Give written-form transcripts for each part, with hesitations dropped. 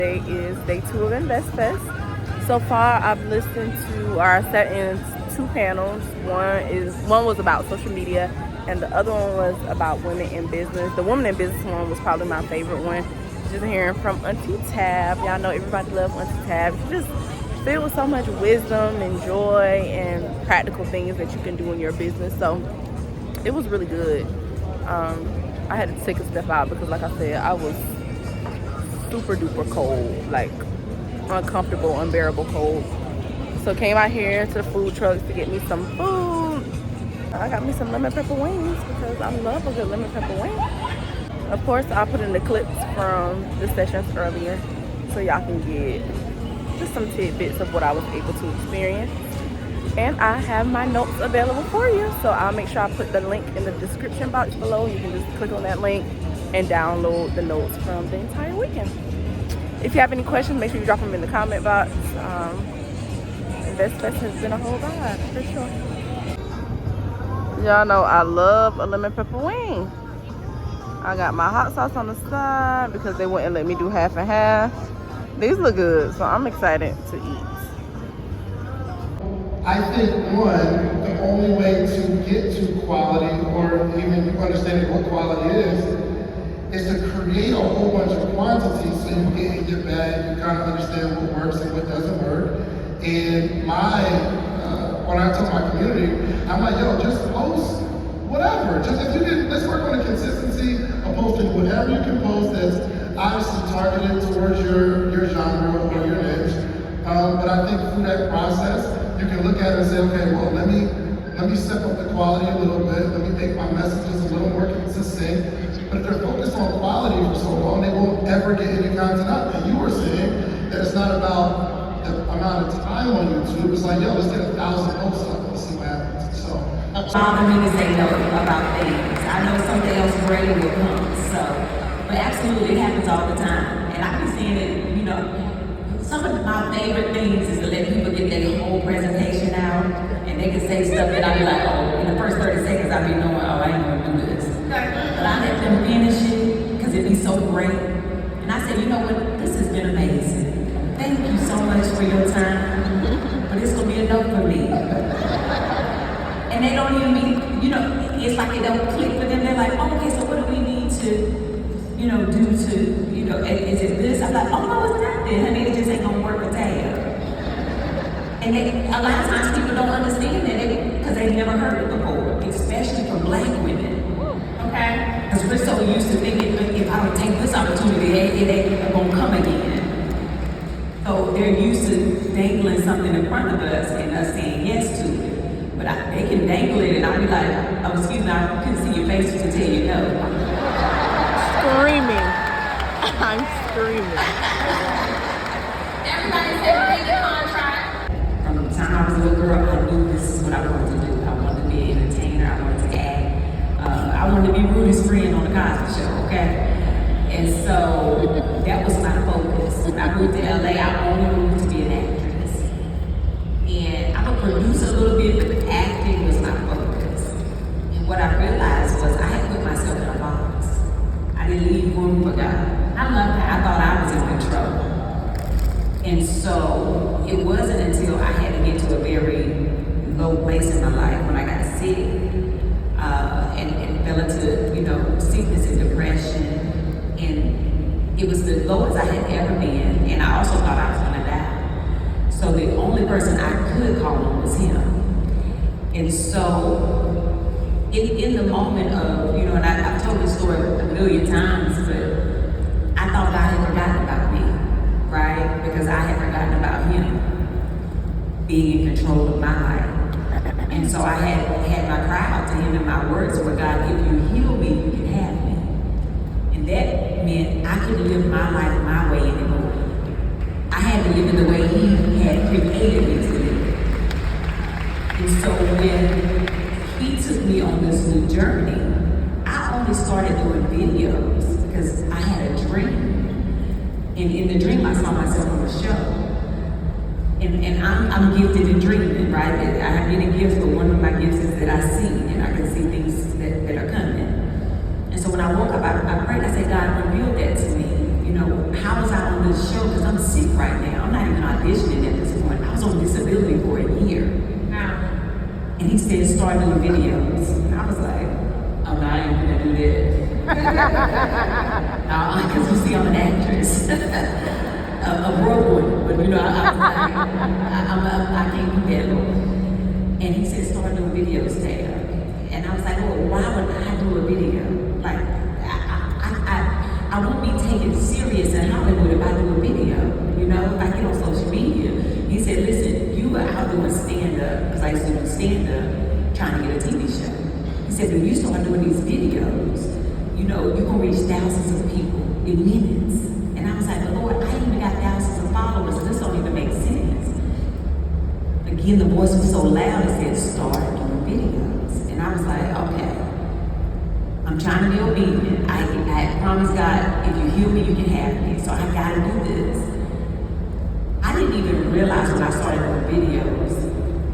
Today is day 2 of Invest Fest. So far, I've listened to, or I sat in 2 panels. One was about social media, and the other one was about women in business. The women in business one was probably my favorite one. Just hearing from Auntie Tab. Y'all know everybody loves Auntie Tab. She just filled with so much wisdom and joy and practical things that you can do in your business. So it was really good. I had to take a step out because, like I said, I was super duper cold, like uncomfortable, unbearable cold. So came out here to the food trucks to get me some food. I got me some lemon pepper wings because I love a good lemon pepper wing. Of course, I put in the clips from the sessions earlier so y'all can get just some tidbits of what I was able to experience. And I have my notes available for you, so I'll make sure I put the link in the description box below. You can just click on that link and download the notes from the entire weekend. If you have any questions, make sure you drop them in the comment box. Invest Fest has been a whole ride, for sure. Y'all know I love a lemon pepper wing. I got my hot sauce on the side because they wouldn't let me do half and half. These look good, so I'm excited to eat. I think, one, the only way to get to quality, or even understanding what quality is to create a whole bunch of quantity so you get in your bag, you kind of understand what works and what doesn't work. And when I tell my community, I'm like, yo, just post whatever. Just if you can, let's work on the consistency of posting whatever you can post that's obviously targeted towards your genre or your niche. But I think through that process, you can look at it and say, okay, well, let me step up the quality a little bit. Let me make my messages a little more succinct. But if they're focused on quality for so long, they won't ever get any content up. And you were saying that it's not about the amount of time on YouTube. It's like, yo, let's get 1,000 posts up and see what happens. So, bother me to say no about things. I know something else greater will come. So, but absolutely, it happens all the time. And I've been seeing it, you know. Some of my favorite things is to let people get their whole presentation out, and they can say stuff that I'll be like, oh, in the first 30 seconds I'll be knowing, oh, I ain't gonna do this. But I let them finish it, because it'd be so great. And I said, you know what, this has been amazing. Thank you so much for your time, but it's gonna be enough for me. And they don't even mean, you know, it's like it don't click for them. They're like, oh, okay, so what do we need to, you know, do to, you know, is it this? I'm like, oh, no, it's not this, honey, it just ain't gonna work with Tab. And a lot of times people don't understand that because they've never heard it before, especially from Black women. Okay? Because we're so used to thinking, if I don't take this opportunity, it ain't gonna come again. So they're used to dangling something in front of us and us saying yes to it. But they can dangle it and I'll be like, oh, excuse me, I couldn't see your face to tell you no. Screaming. I'm screaming. Everybody said read the contract. From the time I was a little girl, I knew this is what I wanted to do. I wanted to be an entertainer, I wanted to act. I wanted to be Rudy's friend on the Cosby Show, okay? And so that was my focus. When I moved to LA, I only moved to be an actress. And I would produce a little bit, but acting was my focus. And what I realized was I had put myself in a box. I didn't leave room for God. I loved that. I thought I was in control. And so it wasn't until I had to get to a very low place in my life when I got sick and fell into, you know, sickness and depression. And it was the lowest I had ever been. And I also thought I was going to die. So the only person I could call on was him. And so in the moment of, you know, and I've told this story a million times, but I thought God had forgotten about me, right? Because I had forgotten about him being in control of my life. And so I had my cry out to him in my words were, God, if you heal me, you can have me. And that meant I couldn't live my life my way anymore. I had to live in the way he had created me to live. And so when he took me on this new journey, I only started doing videos because I had a dream. And in the dream, I saw myself on the show. And I'm gifted in dreaming, right? I have many gifts, but one of my gifts is that I see, and I can see things that are coming. And so when I woke up, I prayed, I said, God, reveal that to me. You know, how was I on this show? Because I'm sick right now. I'm not even auditioning at this point. I was on disability for a year. And he said, start doing videos. And I was like, oh, no, I ain't gonna do that. Because you see, I'm an actress. A broke one. But, you know, I was like, I can't do that, Lord. And he said, start doing videos, Tab. And I was like, well, why would I do a video? Like, I won't be taken serious in Hollywood if I do a video, you know, if I get on social media. He said, listen, you are out doing stand-up, because I used to do stand-up, trying to get a TV show. He said, when you start doing these videos, you know, you're going to reach thousands of people in minutes. And I was like, but Lord, I ain't even got thousands of followers, so this don't even make sense. Again, the voice was so loud, it said, start doing videos. And I was like, okay. I'm trying to be obedient. I promised God, if you heal me, you can have me. So I gotta do this. I didn't even realize when I started doing videos.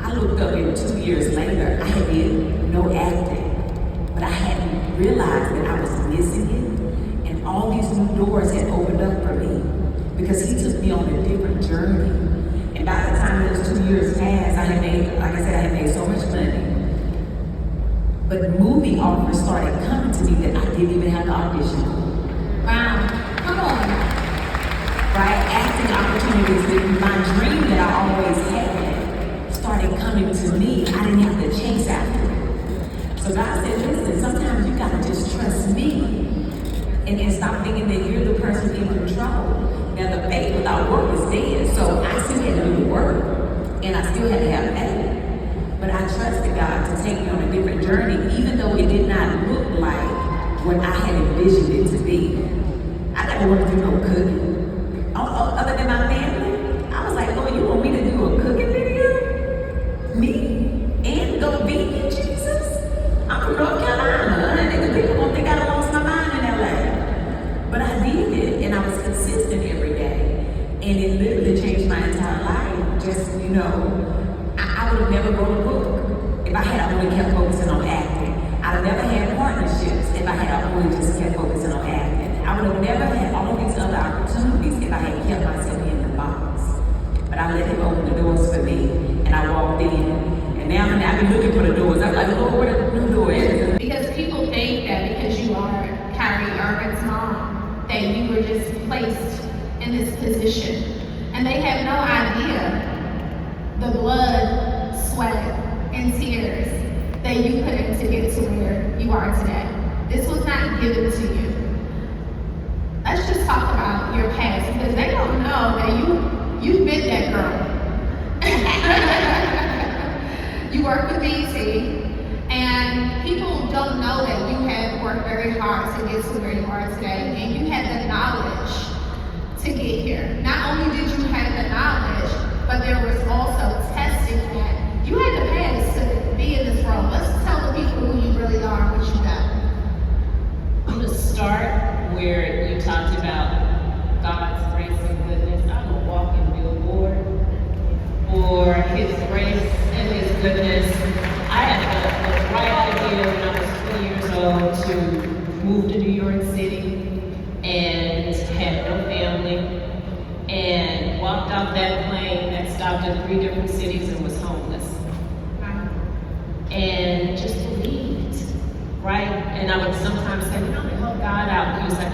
I looked up and 2 years later, I had did no acting. But I hadn't realized that I was missing it. And all these new doors had opened up for me. Because he took me on a different journey. And by the time those 2 years passed, I had made, like I said, I had made so much money. But movie offers started coming to me that I didn't even have to audition. Wow, come on. Right? Acting opportunities that my dream that I always had started coming to me. I didn't have to chase after it. So God said, listen, sometimes you gotta just trust me and stop thinking that you're the person in control. Now the faith without work is dead. So I still had to do the work and I still had to have faith. But I trusted God to take me on a different journey, even though it did not look like what I had envisioned it to be. I never wanted to do no cooking. Other than my family, I was like, Lord, you want me to do a cooking video? Me? And go vegan, Jesus? I'm from North Carolina, and the people won't think I lost my mind in LA. But I did it, and I was consistent every day. And it literally changed my entire life. Just, you know, I would have never wrote a book if I had only kept focusing on acting. I would have never had partnerships if I had only just kept focusing on acting. I would have never had all these other opportunities if I had kept myself in the box. But I let him open the doors for me, and I walked in. And now I've been looking for the doors. I'm like, Lord, where the new door is? Because people think that because you are Kyrie Irving's mom, that you were just placed in this position. And they have no idea the blood, sweat, and tears that you put in to get to where you are today. This was not given to you. Let's just talk about your past, because they don't know that you've been that girl. You work with BET, and people don't know that you have worked very hard to get to where you are today, and you had the knowledge to get here. Not only did you have the knowledge, but there was also testing that you had to pass to be in this role. Let's tell the people who you really are and what you know. I'm going to start where you talked about God's grace and goodness. I'm a walking billboard for His grace and His goodness. I had the bright idea when I was 20 years old to move to New York City and had no family, and walked off that plane that stopped in 3 different cities and was homeless. And just believed, right? And I would sometimes say, I'm gonna help God out. He was like,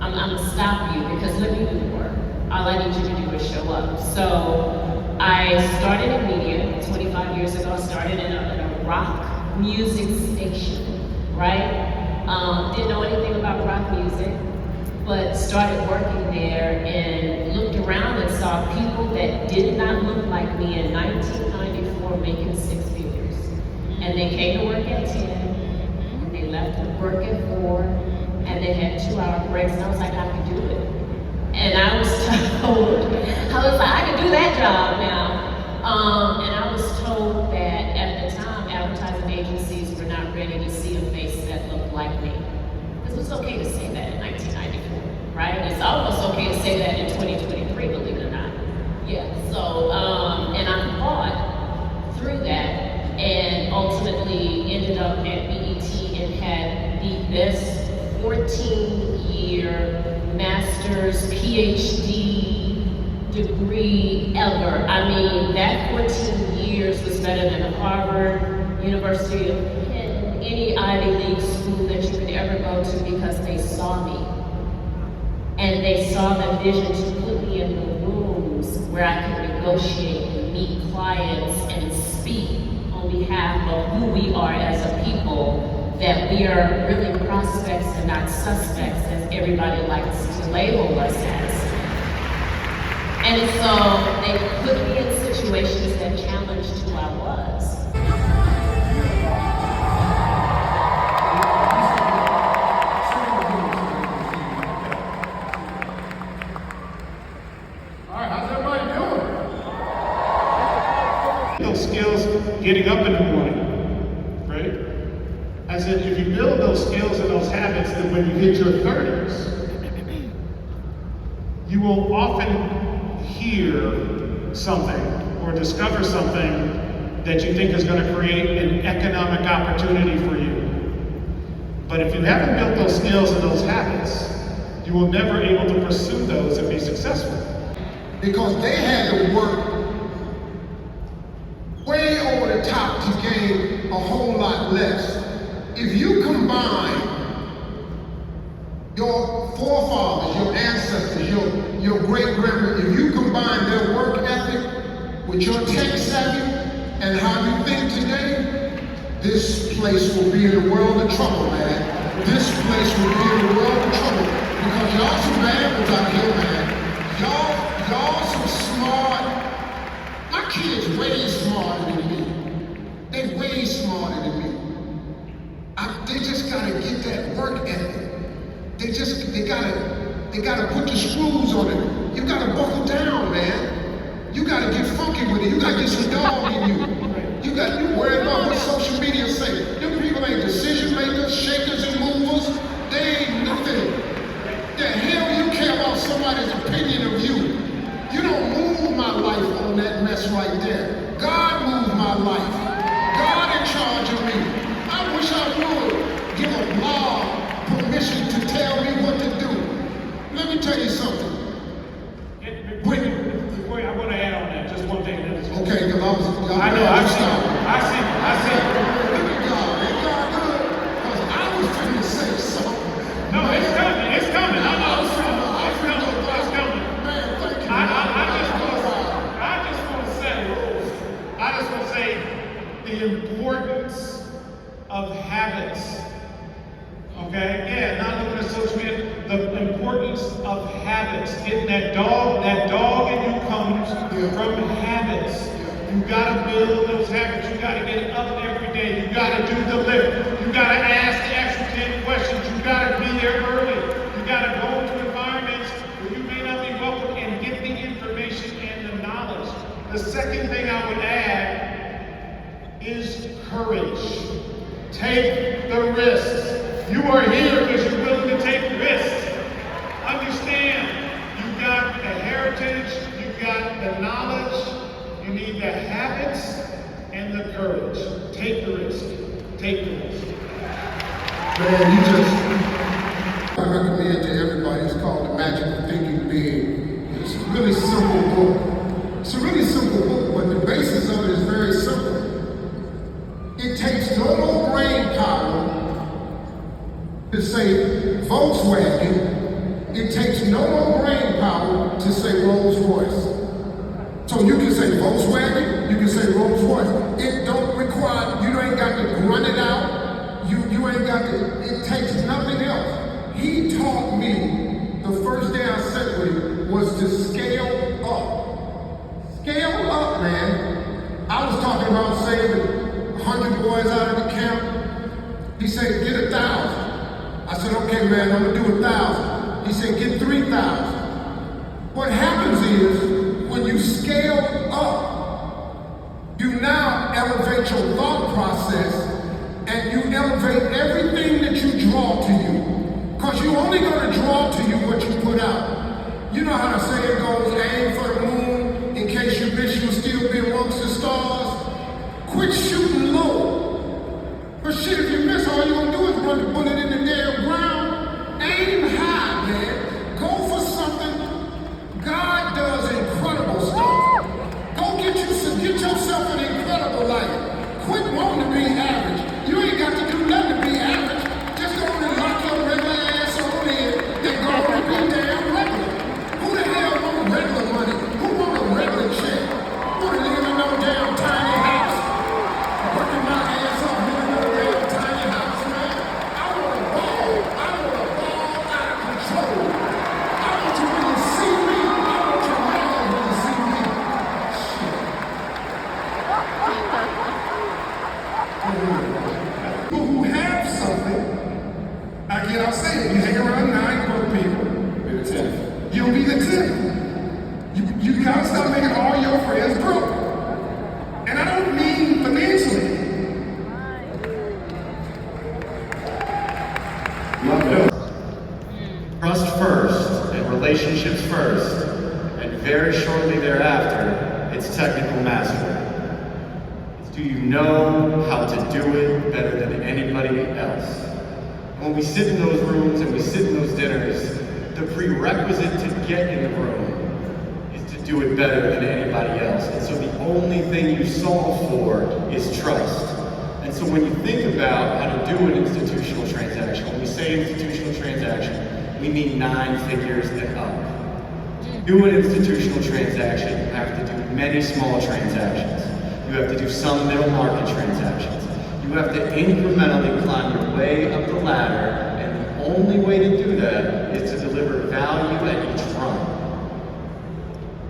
I'm gonna stop you because let me do the work. All I need you to do is show up. So I started in media 25 years ago. I started in a rock music station, right? Didn't know anything about rock music, but started working there and looked around and saw people that did not look like me in 1994 making 6 figures. And they came to work at 10, and they left to work at 4, and they had 2-hour breaks, and I was like, I could do it. And I was told, I could do that job now. And I was told that at the time, advertising agencies were not ready to see a face that looked like me. Because it was okay to say that in 1994, right? It's almost okay to say that in 2023, believe it or not. Yeah, so, and I fought through that and ultimately ended up at BET and had the best 14-year master degree ever. I mean, that 14 years was better than Harvard, University of Penn, any Ivy League school that you could ever go to, because they saw me. And they saw the vision to put me in the rooms where I could negotiate and meet clients and speak on behalf of who we are as a people, that we are really prospects and not suspects, as everybody likes to label us as. And so they put me in situations that challenged who I was. Those skills getting up in the morning, right? I said, if you build those skills and those habits, then when you hit your 30s, you will often hear something or discover something that you think is going to create an economic opportunity for you. But if you haven't built those skills and those habits, you will never be able to pursue those and be successful. Because they had to work way over the top to gain a whole lot less. If you combine your forefathers, your ancestors, your great-grandparents, if you combine their work ethic with your tech savvy and how you think today, this place will be in a world of trouble, man. This place will be in a world of trouble. Because y'all some bad ones out here, man. Y'all some smart. My kids way smarter than me. They way smarter than me. They just gotta get that work ethic. They gotta put the screws on it. You gotta buckle down, man. You gotta get funky with it. You gotta get some dog in you. You worried about what social media say. Them people ain't decision makers, shakers and movers. They ain't nothing. The hell you care about somebody's opinion of you? You don't move my life on that mess right there. God moved my life. God in charge of me. I wish I would give a blog permission to tell me what to do. Let me tell you something. Wait, I want to add on that, just one thing. Okay, because I know, I see. Look at God, ain't God good? Because I was trying to say something. No, it's coming. It's coming. I know. It's coming. Man, thank you. I just want to say the importance of habits. Okay? Yeah, not looking at social media. The importance of habits. Getting that dog in you comes from habits. You gotta build those habits. You gotta get up every day. You gotta do the lift. You gotta ask the extra 10 questions. You gotta be there early. You gotta go into environments where you may not be welcome and get the information and the knowledge. The second thing I would add is courage. Take the risks. You are here because you're willing to take risks. Understand, you've got the heritage, you've got the knowledge, you need the habits and the courage. Take the risk. Take the risk. Man, I recommend to everybody, it's called The Magic of Thinking Big. It's a really simple book. It's a really simple book, but the basis of it is very simple. It takes no more brain power to say Volkswagen. It takes no more brain power to say Rolls Royce. So you can say Volkswagen, you can say Rolls Royce. It don't require, you ain't got to grunt it out. You ain't got to, it takes nothing else. He taught me, the first day I sat with him, was to scale up. Scale up, man. I was talking about saving 100 boys out of the camp. He said, get 1,000. I said, okay, man, I'm gonna do 1,000. He said, get 3,000. What happens is, when you scale up, you now elevate your thought process and you elevate everything that you draw to you. Because you're only gonna draw to you what you put out. You know how the saying goes, aim for the moon, in case you miss, you'll still be amongst the stars. Quit shooting low. But shit, if you miss, all you're gonna do is run the bullet in the damn ground. Aim high, man. Go for something. God does incredible You gotta stop making all your friends broke. And I don't mean financially. Trust first and relationships first, and very shortly thereafter, it's technical mastery. It's do you know how to do it better than anybody else? And when we sit in those rooms and we sit in those dinners, the prerequisite to get in the room is to do it better than anybody else. And so the only thing you solve for is trust. And so when you think about how to do an institutional transaction, when we say institutional transaction, we mean 9 figures and up. To do an institutional transaction, you have to do many small transactions. You have to do some middle market transactions. You have to incrementally climb your way up the ladder, and the only way to do that is to deliver value at each run.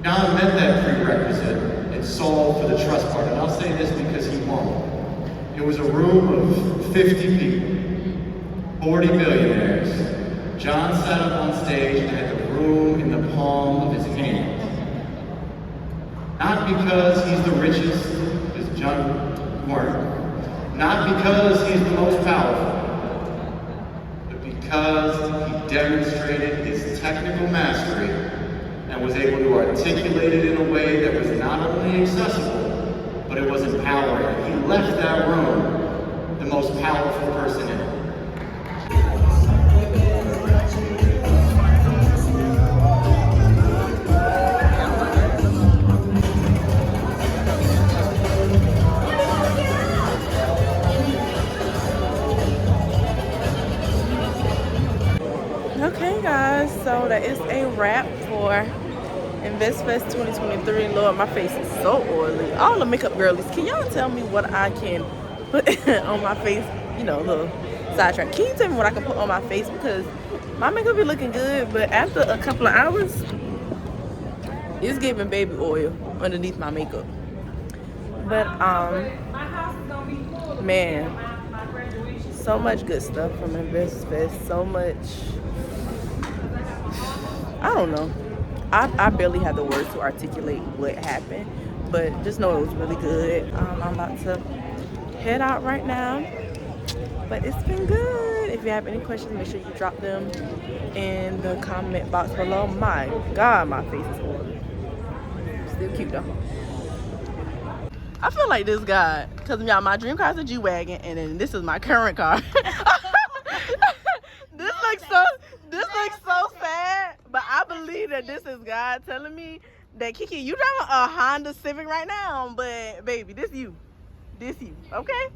John met that prerequisite and solved for the trust part, and I'll say this because he won't. It was a room of 50 people, 40 millionaires. John sat up on stage and had the room in the palm of his hand. Not because he's the richest, because John weren't. Not because he's the most powerful, but because he demonstrated his technical mastery and was able to articulate it in a way that was not only accessible, but it was empowering. He left that room the most powerful person in it. Okay guys, so that is a wrap for InvestFest 2023. Lord, my face is so oily. All the makeup girlies, can y'all tell me what I can put on my face? You know, little sidetrack. Can you tell me what I can put on my face? Because my makeup be looking good, but after a couple of hours, it's giving baby oil underneath my makeup. But man, so much good stuff from InvestFest. So much. I don't know. I barely have the words to articulate what happened, but just know it was really good. I'm about to head out right now, but it's been good. If you have any questions, make sure you drop them in the comment box below. My God, my face is oily. Still cute though. I feel like this guy, because y'all, my dream car is a G-Wagon, and then this is my current car. This looks so sad, but I believe that this is God telling me that Kiki, you driving a Honda Civic right now, but baby, this you, okay?